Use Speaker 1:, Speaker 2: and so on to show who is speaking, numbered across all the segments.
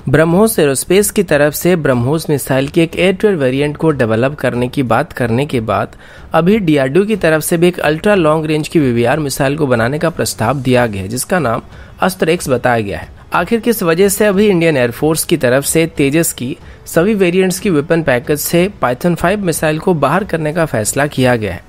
Speaker 1: BrahMos aerospace की तरफ से ब्रह्मोस मिसाइल के एक एयर टू एयर वेरिएंट को डेवलप करने की बात करने के बाद अभी डीआरडीओ की तरफ से भी एक अल्ट्रा लॉन्ग रेंज की वीवीआर मिसाइल को बनाने का प्रस्ताव दिया गया है, जिसका नाम अस्त्र एक्स बताया गया है। आखिर किस वजह से अभी इंडियन एयरफोर्स की तरफ से तेजस की सभी वेरिएंट्स की वेपन पैकेज से पाइथन 5 मिसाइल को बाहर करने का फैसला किया गया है।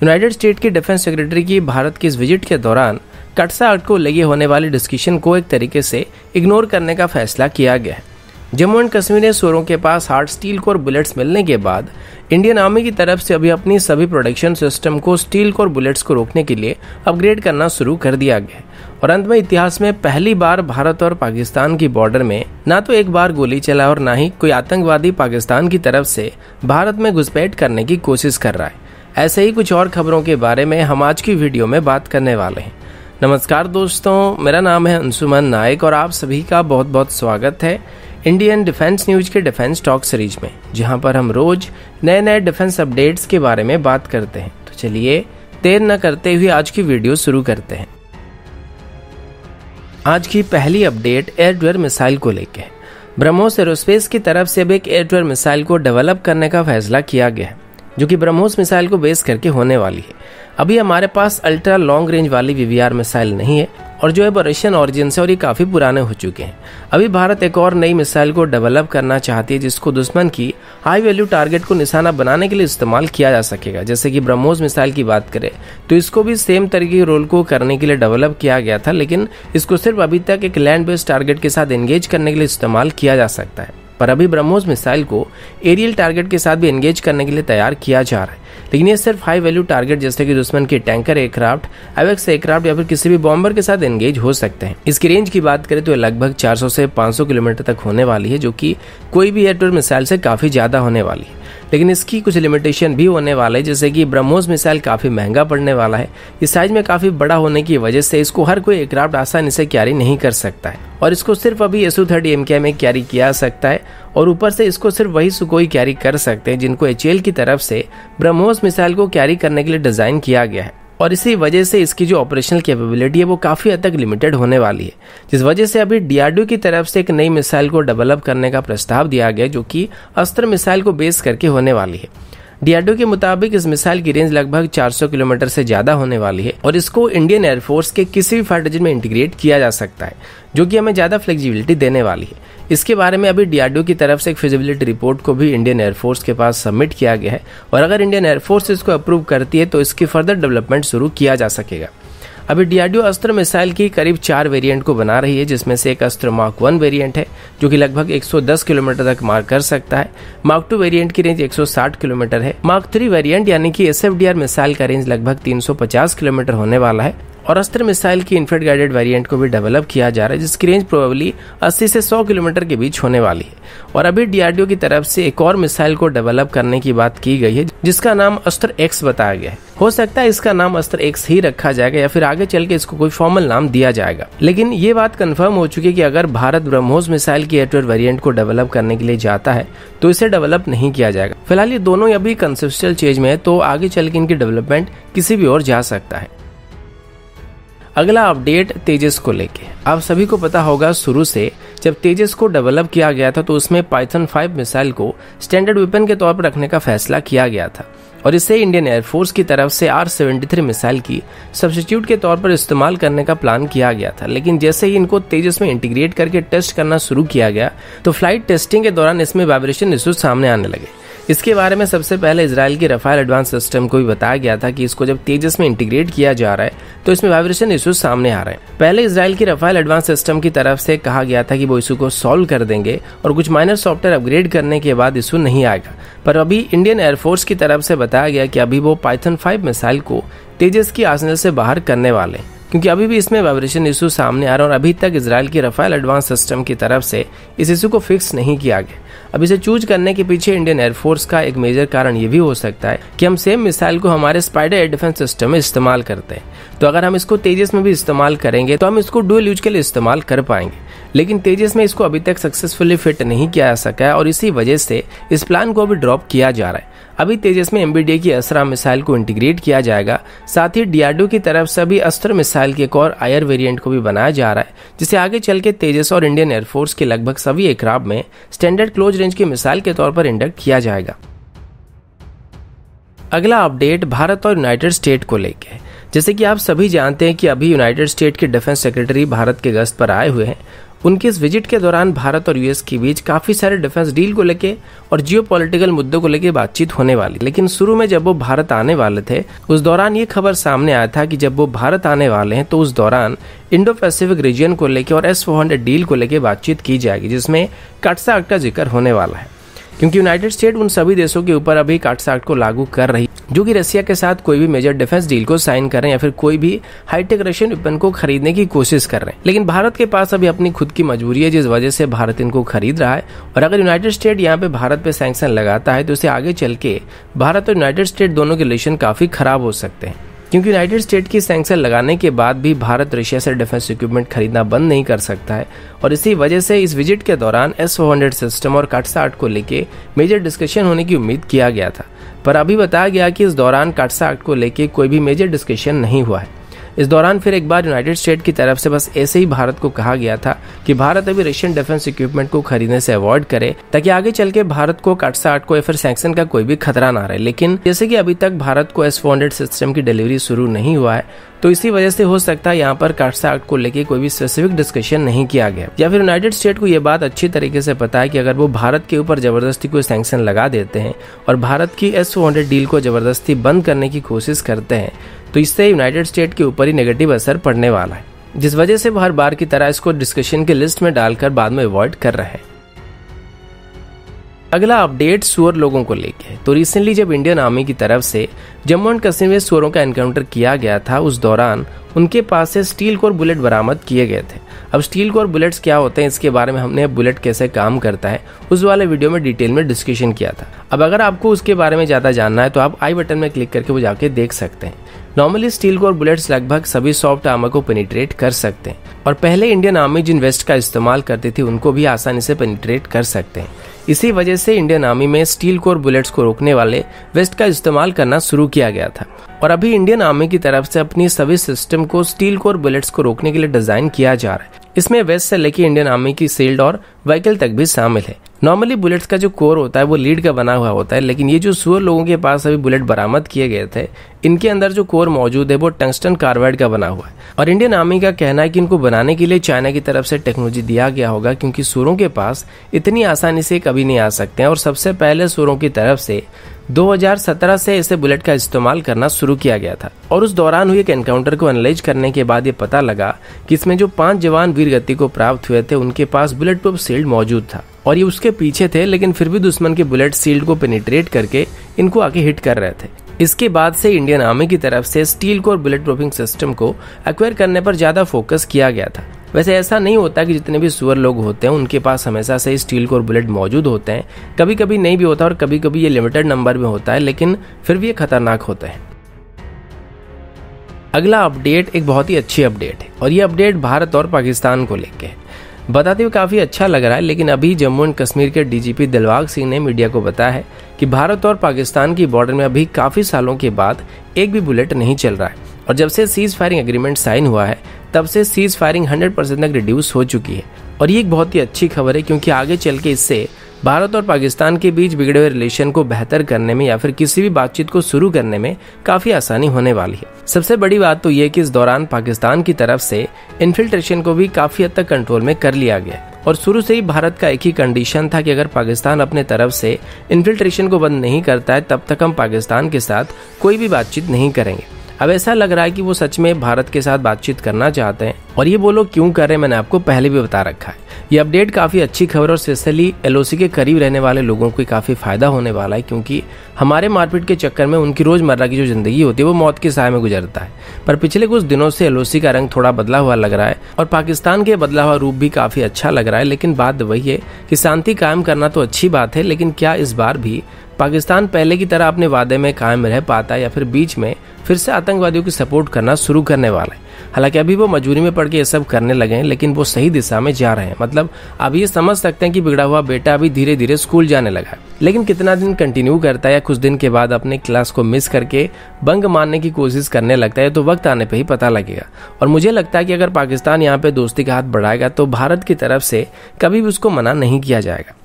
Speaker 1: यूनाइटेड स्टेट की डिफेंस सेक्रेटरी की भारत की इस विजिट के दौरान कटसा एक्ट को लेके होने वाली डिस्कशन को एक तरीके से इग्नोर करने का फैसला किया गया है। जम्मू एंड कश्मीर सूरों के पास हार्ड स्टील कोर बुलेट्स मिलने के बाद इंडियन आर्मी की तरफ से अभी अपनी सभी प्रोडक्शन सिस्टम को स्टील कोर बुलेट्स को रोकने के लिए अपग्रेड करना शुरू कर दिया गया है। और अंत में इतिहास में पहली बार भारत और पाकिस्तान की बॉर्डर में ना तो एक बार गोली चला और ना ही कोई आतंकवादी पाकिस्तान की तरफ से भारत में घुसपैठ करने की कोशिश कर रहा है। ऐसे ही कुछ और खबरों के बारे में हम आज की वीडियो में बात करने वाले हैं। नमस्कार दोस्तों, मेरा नाम है अंशुमन नायक और आप सभी का बहुत बहुत स्वागत है इंडियन डिफेंस न्यूज के डिफेंस टॉक सीरीज में, जहां पर हम रोज नए नए डिफेंस अपडेट्स के बारे में बात करते हैं। तो चलिए देर न करते हुए आज की वीडियो शुरू करते हैं। आज की पहली update air to air missile को लेकर है। ब्रह्मोस एरोस्पेस की तरफ से भी एक एयर टू एयर मिसाइल को डेवलप करने का फैसला किया गया है, जो कि ब्रह्मोस मिसाइल को बेस करके होने वाली है। अभी हमारे पास अल्ट्रा लॉन्ग रेंज वाली वीवीआर मिसाइल नहीं है और जो है वो रशियन ऑरिजिन से और ये काफी पुराने हो चुके हैं। अभी भारत एक और नई मिसाइल को डेवलप करना चाहती है, जिसको दुश्मन की हाई वैल्यू टारगेट को निशाना बनाने के लिए इस्तेमाल किया जा सकेगा। जैसे कि ब्रह्मोस मिसाइल की बात करें तो इसको भी सेम तरीके के रोल को करने के लिए डेवलप किया गया था, लेकिन इसको सिर्फ अभी तक एक लैंड बेस्ड टारगेट के साथ एंगेज करने के लिए इस्तेमाल किया जा सकता है। पर अभी ब्रह्मोस मिसाइल को एरियल टारगेट के साथ भी एंगेज करने के लिए तैयार किया जा रहा है, लेकिन ये सिर्फ हाई वैल्यू टारगेट जैसे कि दुश्मन के टैंकर एयरक्राफ्ट, एवेक्स एयरक्राफ्ट या फिर किसी भी बॉम्बर के साथ एंगेज हो सकते हैं। इसकी रेंज की बात करें तो ये लगभग 400 से 500 किलोमीटर तक होने वाली है, जो कि कोई भी एयर टू एयर मिसाइल से काफी ज्यादा होने वाली है। लेकिन इसकी कुछ लिमिटेशन भी होने वाले है, जैसे कि ब्रह्मोस मिसाइल काफी महंगा पड़ने वाला है। इस साइज में काफी बड़ा होने की वजह से इसको हर कोई एयरक्राफ्ट आसानी से कैरी नहीं कर सकता है और इसको सिर्फ अभी SU-30 MK में कैरी किया सकता है और ऊपर से इसको सिर्फ वही सुखोई कैरी कर सकते हैं जिनको HAL की तरफ से ब्रह्मोस मिसाइल को कैरी करने के लिए डिजाइन किया गया है। और इसी वजह से इसकी जो ऑपरेशनल कैपेबिलिटी है वो काफी हद तक लिमिटेड होने वाली है, जिस वजह से अभी डीआरडीओ की तरफ से एक नई मिसाइल को डेवलप करने का प्रस्ताव दिया गया, जो कि अस्त्र मिसाइल को बेस करके होने वाली है। डीआरडीओ के मुताबिक इस मिसाइल की रेंज लगभग 400 किलोमीटर से ज्यादा होने वाली है और इसको इंडियन एयरफोर्स के किसी भी फाइटर जेट में इंटीग्रेट किया जा सकता है, जो कि हमें ज्यादा फ्लेक्सिबिलिटी देने वाली है। इसके बारे में अभी डीआरडीओ की तरफ से एक फिजिबिलिटी रिपोर्ट को भी इंडियन एयरफोर्स के पास सबमिट किया गया है और अगर इंडियन एयरफोर्स इसको अप्रूव करती है तो इसकी फर्दर डेवलपमेंट शुरू किया जा सकेगा। अभी डीआरडीओ अस्त्र मिसाइल की करीब 4 वेरिएंट को बना रही है, जिसमें से एक अस्त्र मार्क 1 वेरिएंट है, जो कि लगभग 110 किलोमीटर तक मार कर सकता है। मार्क 2 वेरिएंट की रेंज 160 किलोमीटर है। मार्क 3 वेरिएंट यानी कि SFDR मिसाइल का रेंज लगभग 350 किलोमीटर होने वाला है और अस्त्र मिसाइल की इन्फ्रारेड गाइडेड वेरिएंट को भी डेवलप किया जा रहा है, जिसकी रेंज प्रोबेबली 80 से 100 किलोमीटर के बीच होने वाली है। और अभी डीआरडीओ की तरफ से एक और मिसाइल को डेवलप करने की बात की गई है, जिसका नाम अस्त्र एक्स बताया गया है। हो सकता है इसका नाम अस्त्र एक्स ही रखा जाएगा या फिर आगे चल के इसको कोई फॉर्मल नाम दिया जाएगा, लेकिन ये बात कंफर्म हो चुकी है कि अगर भारत ब्रह्मोस मिसाइल की एयर टू एयर वेरिएंट को डेवलप करने के लिए जाता है तो इसे डेवलप नहीं किया जाएगा। फिलहाल ये दोनों अभी कंसेप्चुअल स्टेज में है, तो आगे चल के इनकी डेवलपमेंट किसी भी ओर जा सकता है। अगला अपडेट तेजस को लेके। आप सभी को पता होगा शुरू से जब तेजस को डेवलप किया गया था तो उसमें पाइथन 5 मिसाइल को स्टैंडर्ड वेपन के तौर पर रखने का फैसला किया गया था और इसे इंडियन एयरफोर्स की तरफ से R-73 मिसाइल की सब्स्टिट्यूट के तौर पर इस्तेमाल करने का प्लान किया गया था। लेकिन जैसे ही इनको तेजस में इंटीग्रेट करके टेस्ट करना शुरू किया गया तो फ्लाइट टेस्टिंग के दौरान इसमें वाइब्रेशन इश्यूज सामने आने लगे। इसके बारे में सबसे पहले इजराइल की रफाल एडवांस सिस्टम को भी बताया गया था कि इसको जब तेजस में इंटीग्रेट किया जा रहा है तो इसमें वाइब्रेशन इश्यूज सामने आ रहे हैं। पहले इजराइल की रफाल एडवांस सिस्टम की तरफ से कहा गया था कि वो इशू को सॉल्व कर देंगे और कुछ माइनर सॉफ्टवेयर अपग्रेड करने के बाद इशू नहीं आएगा, पर अभी इंडियन एयरफोर्स की तरफ से बताया गया कि अभी वो पाइथन 5 मिसाइल को तेजस की आर्सेनल से बाहर करने वाले हैं, क्योंकि अभी भी इसमें वाइब्रेशन इशू सामने आ रहा है और अभी तक इजराइल की रफाल एडवांस सिस्टम की तरफ से इस इशू को फिक्स नहीं किया गया। अब इसे चूज करने के पीछे इंडियन एयरफोर्स का एक मेजर कारण ये भी हो सकता है कि हम सेम मिसाइल को हमारे स्पाइडर एयर डिफेंस सिस्टम में इस्तेमाल करते हैं, तो अगर हम इसको तेजस में भी इस्तेमाल करेंगे तो हम इसको डुअल यूज के लिए इस्तेमाल कर पाएंगे। लेकिन तेजस में इसको अभी तक सक्सेसफुली फिट नहीं किया जा सका है और इसी वजह से इस प्लान को अभी ड्रॉप किया जा रहा है। अभी तेजस में MBDA की असरा मिसाइल को इंटीग्रेट किया जाएगा। साथ ही DRDO की तरफ से अभी अस्त्र मिसाइल के एक और आयर वेरिएंट को भी बनाया जा रहा है, जिसे आगे चल के तेजस और इंडियन एयरफोर्स के लगभग सभी एयरक्राफ्ट में स्टैंडर्ड क्लोज रेंज की मिसाइल के तौर पर इंडक्ट किया जाएगा। अगला अपडेट भारत और यूनाइटेड स्टेट को लेकर है। जैसे कि आप सभी जानते हैं कि अभी यूनाइटेड स्टेट के डिफेंस सेक्रेटरी भारत के गश्त पर आए हुए हैं। उनके इस विजिट के दौरान भारत और US के बीच काफी सारे डिफेंस डील को लेके और जियोपॉलिटिकल मुद्दों को लेके बातचीत होने वाली। लेकिन शुरू में जब वो भारत आने वाले थे, उस दौरान ये खबर सामने आया था कि जब वो भारत आने वाले हैं तो उस दौरान इंडो पैसिफिक रीजन को लेके और S-400 डील को लेके बातचीत की जाएगी, जिसमें काटसा एक्ट का जिक्र होने वाला है। क्योंकि यूनाइटेड स्टेट उन सभी देशों के ऊपर अभी काटसा एक्ट को लागू कर रही जो कि रसिया के साथ कोई भी मेजर डिफेंस डील को साइन कर रहे हैं या फिर कोई भी हाईटेक रशियन वेपन को खरीदने की कोशिश कर रहे हैं। लेकिन भारत के पास अभी अपनी खुद की मजबूरी है, जिस वजह से भारत इनको खरीद रहा है। और अगर यूनाइटेड स्टेट यहाँ पे भारत पे सैंक्शन लगाता है तो इसे आगे चल के भारत और यूनाइटेड स्टेट दोनों के रिलेशन काफी खराब हो सकते हैं। क्योंकि यूनाइटेड स्टेट की सैंक्शन लगाने के बाद भी भारत रशिया से डिफेंस इक्विपमेंट खरीदना बंद नहीं कर सकता है। और इसी वजह से इस विजिट के दौरान S-400 सिस्टम और काटसा एक्ट को लेके मेजर डिस्कशन होने की उम्मीद किया गया था, पर अभी बताया गया कि इस दौरान काटसा एक्ट को लेके कोई भी मेजर डिस्कशन नहीं हुआ है। इस दौरान फिर एक बार यूनाइटेड स्टेट की तरफ से बस ऐसे ही भारत को कहा गया था कि भारत अभी रशियन डिफेंस इक्विपमेंट को खरीदने से अवॉइड करे, ताकि आगे चल के भारत को काटसा एक्ट को या फिर सैंक्शन का कोई भी खतरा ना रहे। लेकिन जैसे कि अभी तक भारत को S-400 सिस्टम की डिलीवरी शुरू नहीं हुआ है, तो इसी वजह से हो सकता है यहाँ पर काटसा एक्ट को लेके कोई भी स्पेसिफिक डिस्कशन नहीं किया गया, या फिर यूनाइटेड स्टेट को ये बात अच्छी तरीके से पता है कि अगर वो भारत के ऊपर जबरदस्ती कोई सैंक्शन लगा देते हैं और भारत की S-400 डील को जबरदस्ती बंद करने की कोशिश करते हैं, तो इससे यूनाइटेड स्टेट के ऊपर ही नेगेटिव असर पड़ने वाला है, जिस वजह से वो हर बार की तरह इसको डिस्कशन के लिस्ट में डालकर बाद में अवॉइड कर रहे हैं। अगला अपडेट सुअर लोगों को लेके है। तो रिसेंटली जब इंडियन आर्मी की तरफ से जम्मू एंड कश्मीर में सुअरों का एनकाउंटर किया गया था, उस दौरान उनके पास से स्टील कोर बुलेट बरामद किए गए थे। अब स्टील कोर बुलेट्स क्या होते हैं, इसके बारे में हमने बुलेट कैसे काम करता है उस वाले वीडियो में डिटेल में डिस्कशन किया था। अब अगर आपको उसके बारे में ज्यादा जानना है तो आप आई बटन में क्लिक करके वो जाके देख सकते हैं। नॉर्मली स्टील कोर बुलेट्स लगभग सभी सॉफ्ट आर्मर को पेनिट्रेट कर सकते हैं, और पहले इंडियन आर्मी जिन वेस्ट का इस्तेमाल करती थी उनको भी आसानी से पेनिट्रेट कर सकते हैं। इसी वजह से इंडियन आर्मी में स्टील कोर बुलेट्स को रोकने वाले वेस्ट का इस्तेमाल करना शुरू किया गया था। और अभी इंडियन आर्मी की तरफ से अपनी सभी सिस्टम को स्टील कोर बुलेट्स को रोकने के लिए डिजाइन किया जा रहा है। इसमें वेस्ट से लेकर इंडियन आर्मी की शील्ड और व्हीकल तक भी शामिल है। नॉर्मली बुलेट्स का जो कोर होता है वो लीड का बना हुआ होता है, लेकिन ये जो सुअर लोगों के पास अभी बुलेट बरामद किए गए थे, इनके अंदर जो कोर मौजूद है वो टंगस्टन कार्बाइड का बना हुआ है। और इंडियन आर्मी का कहना है कि इनको बनाने के लिए चाइना की तरफ से टेक्नोलॉजी दिया गया होगा, क्योंकि सुअरों के पास इतनी आसानी से कभी नहीं आ सकते हैं। और सबसे पहले सुअरों की तरफ से 2017 से ऐसे बुलेट का इस्तेमाल करना शुरू किया गया था। और उस दौरान हुए एक एनकाउंटर को एनालाइज करने के बाद ये पता लगा कि इसमें जो 5 जवान वीर गति को प्राप्त हुए थे उनके पास बुलेट प्रूफ शील्ड मौजूद था, और ये उसके पीछे थे, लेकिन फिर भी दुश्मन के बुलेट शील्ड को पेनिट्रेट करके इनको आके हिट कर रहे थे। इसके बाद से इंडियन आर्मी की तरफ से steel core bullet proofing system को एक्वायर करने पर ज्यादा फोकस किया गया था। वैसे ऐसा नहीं होता कि जितने भी सुअर लोग होते हैं उनके पास हमेशा से स्टील कोर बुलेट मौजूद होते हैं, कभी कभी नहीं भी होता और कभी कभी ये लिमिटेड नंबर में होता है, लेकिन फिर भी ये खतरनाक होता है। अगला अपडेट एक बहुत ही अच्छी अपडेट है, और ये अपडेट भारत और पाकिस्तान को लेके है। बताते हुए काफी अच्छा लग रहा है, लेकिन अभी जम्मू एंड कश्मीर के DGP दिलबाग सिंह ने मीडिया को बताया है कि भारत और पाकिस्तान की बॉर्डर में अभी काफी सालों के बाद एक भी बुलेट नहीं चल रहा है, और जब से सीज फायरिंग एग्रीमेंट साइन हुआ है तब से सीज फायरिंग 100% तक रिड्यूस हो चुकी है। और ये एक बहुत ही अच्छी खबर है, क्योंकि आगे चल के इससे भारत और पाकिस्तान के बीच बिगड़े हुए रिलेशन को बेहतर करने में या फिर किसी भी बातचीत को शुरू करने में काफी आसानी होने वाली है। सबसे बड़ी बात तो ये कि इस दौरान पाकिस्तान की तरफ से इन्फिल्ट्रेशन को भी काफी हद तक कंट्रोल में कर लिया गया, और शुरू से ही भारत का एक ही कंडीशन था कि अगर पाकिस्तान अपने तरफ से इन्फिल्ट्रेशन को बंद नहीं करता है तब तक हम पाकिस्तान के साथ कोई भी बातचीत नहीं करेंगे। अब ऐसा लग रहा है कि वो सच में भारत के साथ बातचीत करना चाहते हैं, और ये वो लोग क्यों कर रहे हैं मैंने आपको पहले भी बता रखा है। ये अपडेट काफी अच्छी खबर और स्पेशली LOC के करीब रहने वाले लोगों को काफी फायदा होने वाला है, क्योंकि हमारे मारपीट के चक्कर में उनकी रोजमर्रा की जो जिंदगी होती है वो मौत के साए में गुजरता है। पर पिछले कुछ दिनों से LOC का रंग थोड़ा बदला हुआ लग रहा है, और पाकिस्तान के बदला हुआ रूप भी काफी अच्छा लग रहा है। लेकिन बात वही है कि शांति कायम करना तो अच्छी बात है, लेकिन क्या इस बार भी पाकिस्तान पहले की तरह अपने वादे में कायम रह पाता है, या फिर बीच में फिर से आतंकवादियों की सपोर्ट करना शुरू करने वाला है। हालांकि अभी वो मजबूरी में पड़ के ये सब करने लगे हैं, लेकिन वो सही दिशा में जा रहे हैं। मतलब अब ये समझ सकते हैं कि बिगड़ा हुआ बेटा अभी धीरे धीरे स्कूल जाने लगा है, लेकिन कितना दिन कंटिन्यू करता है या कुछ दिन के बाद अपने क्लास को मिस करके बंक मारने की कोशिश करने लगता है तो वक्त आने पे ही पता लगेगा। और मुझे लगता है कि अगर पाकिस्तान यहाँ पे दोस्ती का हाथ बढ़ाएगा तो भारत की तरफ से कभी भी उसको मना नहीं किया जाएगा।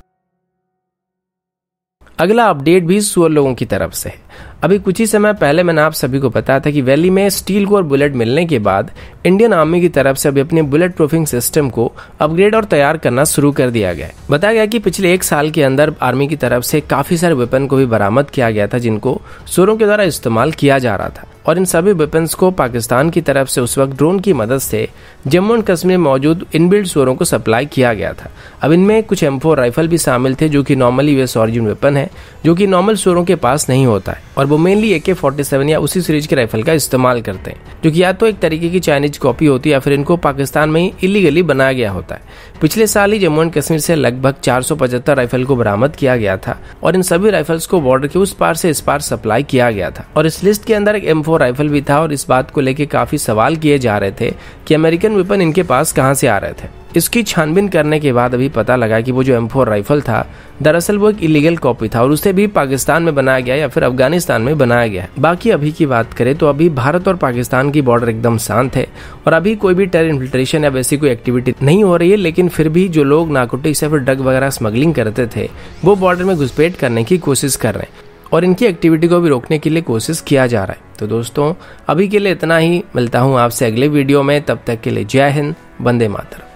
Speaker 1: अगला अपडेट भी सुअर लोगों की तरफ से है। अभी कुछ ही समय पहले मैंने आप सभी को बताया था कि वैली में स्टील कोर बुलेट मिलने के बाद इंडियन आर्मी की तरफ से अभी अपने बुलेट प्रूफिंग सिस्टम को अपग्रेड और तैयार करना शुरू कर दिया गया है। बताया गया कि पिछले 1 साल के अंदर आर्मी की तरफ से काफी सारे वेपन को भी बरामद किया गया था जिनको सुअरों के द्वारा इस्तेमाल किया जा रहा था, और इन सभी वेपन्स को पाकिस्तान की तरफ से उस वक्त ड्रोन की मदद से जम्मू एंड कश्मीर में मौजूद इनबिल्ट सुअरों को सप्लाई किया गया था। अब इनमें कुछ M4 राइफल भी शामिल थे जो कि नॉर्मली यूएस ऑरिजिन वेपन है, जो कि नॉर्मल सुअरों के पास नहीं होता है, और वो मेनली AK-47 या उसी सीरीज के राइफल का इस्तेमाल करते हैं, जो कि या तो एक तरीके की चाइनीज कॉपी होती है या फिर इनको पाकिस्तान में ही इलीगली बनाया गया होता है। पिछले साल ही जम्मू एंड कश्मीर से लगभग 475 राइफल को बरामद किया गया था, और इन सभी राइफल्स को बॉर्डर के उस पार से इस पार सप्लाई किया गया था। और इस लिस्ट के अंदर एक M4 राइफल भी था, और इस बात को लेकर काफी सवाल किए जा रहे थे कि अमेरिकन वेपन इनके पास कहां से आ रहे थे। इसकी छानबीन करने के बाद अभी पता लगा कि वो जो M4 राइफल था दरअसल वो एक इलीगल कॉपी था, और उसे भी पाकिस्तान में बनाया गया या फिर अफगानिस्तान में बनाया गया है। बाकी अभी की बात करें तो अभी भारत और पाकिस्तान की बॉर्डर एकदम शांत है, और अभी कोई भी टेरर इन्फिल्ट्रेशन या वैसी कोई एक्टिविटी नहीं हो रही है। लेकिन फिर भी जो लोग नारकोटिक्स या फिर ड्रग वगैरह स्मगलिंग करते थे वो बॉर्डर में घुसपैठ करने की कोशिश कर रहे हैं, और इनकी एक्टिविटी को भी रोकने के लिए कोशिश किया जा रहा है। तो दोस्तों अभी के लिए इतना ही, मिलता हूँ आपसे अगले वीडियो में, तब तक के लिए जय हिंद, वंदे मातरम।